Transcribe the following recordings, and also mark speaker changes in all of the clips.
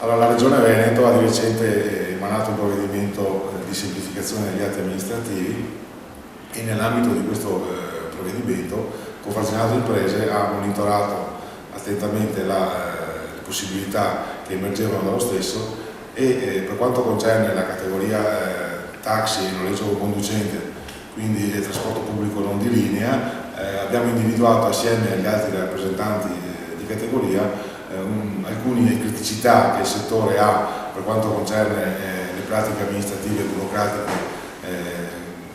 Speaker 1: Allora, la Regione Veneto ha di recente emanato un provvedimento di semplificazione degli atti amministrativi e nell'ambito di questo provvedimento Confartigianato Imprese ha monitorato attentamente le possibilità che emergevano dallo stesso e per quanto concerne la categoria taxi e noleggio conducente, quindi trasporto pubblico non di linea, abbiamo individuato assieme agli altri rappresentanti di categoria alcune criticità che il settore ha per quanto concerne le pratiche amministrative e burocratiche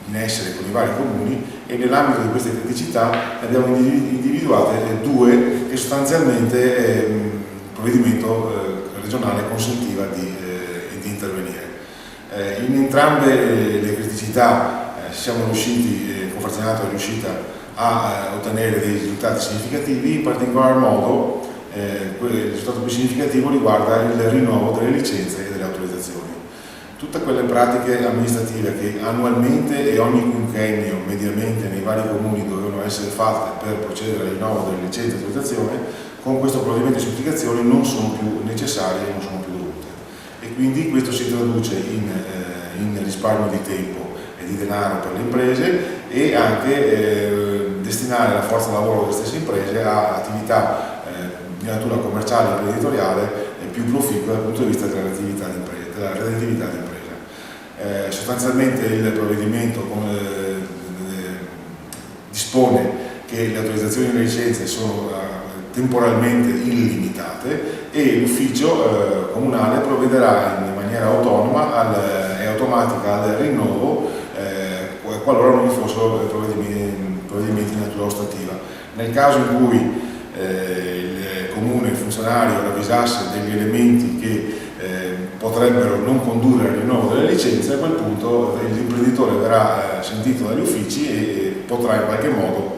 Speaker 1: in essere con i vari comuni, e nell'ambito di queste criticità ne abbiamo individuate due che sostanzialmente il provvedimento regionale consentiva di intervenire. In entrambe le criticità siamo riusciti, Confartigianato è riuscita a ottenere dei risultati significativi. In particolar modo il risultato più significativo riguarda il rinnovo delle licenze e delle autorizzazioni. Tutte quelle pratiche amministrative che annualmente e ogni quinquennio mediamente nei vari comuni dovevano essere fatte per procedere al rinnovo delle licenze e autorizzazioni, con questo provvedimento di semplificazione non sono più necessarie e non sono più dovute, e quindi questo si traduce in risparmio di tempo e di denaro per le imprese e anche destinare la forza lavoro delle stesse imprese a attività di natura commerciale e imprenditoriale più proficua dal punto di vista della redditività d'impresa. Sostanzialmente il provvedimento dispone che le autorizzazioni e le licenze sono temporalmente illimitate e l'ufficio comunale provvederà in maniera autonoma e automatica al rinnovo qualora non vi fossero provvedimenti di natura ostativa. Nel caso in cui il comune, il funzionario ravvisasse degli elementi che potrebbero non condurre al rinnovo delle licenze, a quel punto l'imprenditore verrà sentito dagli uffici e potrà in qualche modo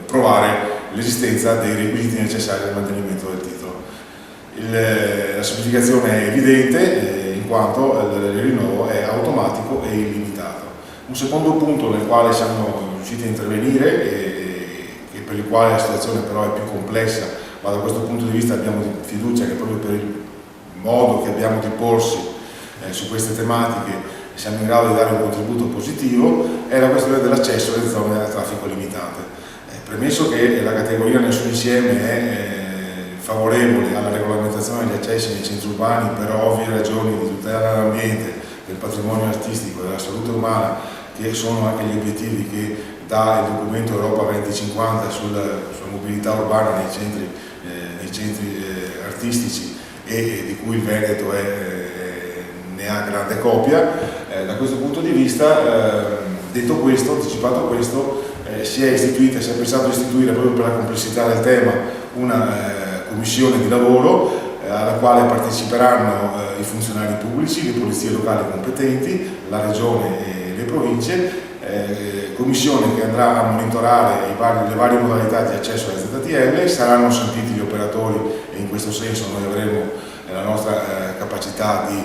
Speaker 1: provare l'esistenza dei requisiti necessari al mantenimento del titolo. La semplificazione è evidente in quanto il rinnovo è automatico e illimitato. Un secondo punto nel quale siamo riusciti a intervenire e per il quale la situazione però è più complessa, ma da questo punto di vista abbiamo fiducia che proprio per il modo che abbiamo di porsi su queste tematiche siamo in grado di dare un contributo positivo, è la questione dell'accesso alle zone a traffico limitato. Premesso che la categoria nel suo insieme è favorevole alla regolamentazione degli accessi nei centri urbani per ovvie ragioni di tutela dell'ambiente, del patrimonio artistico e della salute umana, che sono anche gli obiettivi che dà il documento Europa 2050 sulla mobilità urbana nei centri artistici e di cui il Veneto ne ha grande copia. Da questo punto di vista, detto questo, anticipato questo, si è pensato di istituire proprio per la complessità del tema una commissione di lavoro alla quale parteciperanno i funzionari pubblici, le polizie locali competenti, la regione e le province, commissione che andrà a monitorare le varie modalità di accesso alle ZTL. Saranno sentiti gli operatori e in questo senso noi avremo la nostra capacità di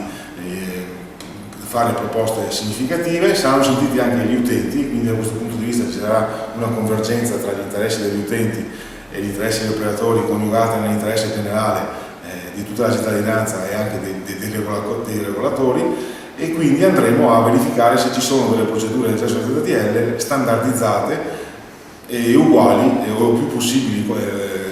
Speaker 1: fare proposte significative. Saranno sentiti anche gli utenti, quindi da questo punto di vista ci sarà una convergenza tra gli interessi degli utenti e gli interessi degli operatori coniugati nell'interesse generale di tutta la cittadinanza e anche dei regolatori, e quindi andremo a verificare se ci sono delle procedure di accesso alle ZTL standardizzate e uguali o più possibili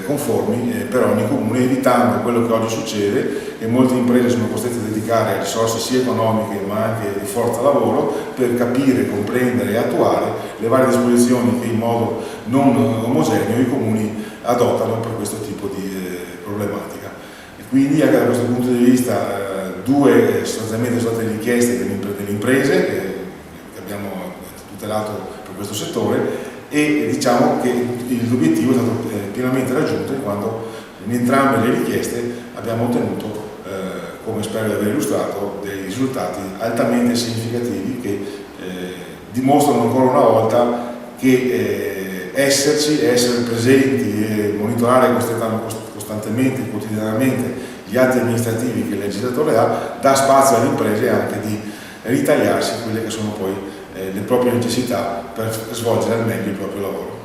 Speaker 1: conformi per ogni comune, evitando quello che oggi succede, che molte imprese sono costrette a dedicare risorse sia economiche ma anche di forza lavoro per capire, comprendere e attuare le varie disposizioni che in modo non omogeneo i comuni adottano per questo tipo di problematica. E quindi anche da questo punto di vista sostanzialmente sono state richieste delle imprese che abbiamo tutelato per questo settore, e diciamo che l'obiettivo è stato pienamente raggiunto in quanto in entrambe le richieste abbiamo ottenuto, come spero di aver illustrato, dei risultati altamente significativi che dimostrano ancora una volta che essere presenti e monitorare costantemente e quotidianamente gli atti amministrativi che il legislatore dà spazio alle imprese anche di ritagliarsi quelle che sono poi le proprie necessità per svolgere al meglio il proprio lavoro.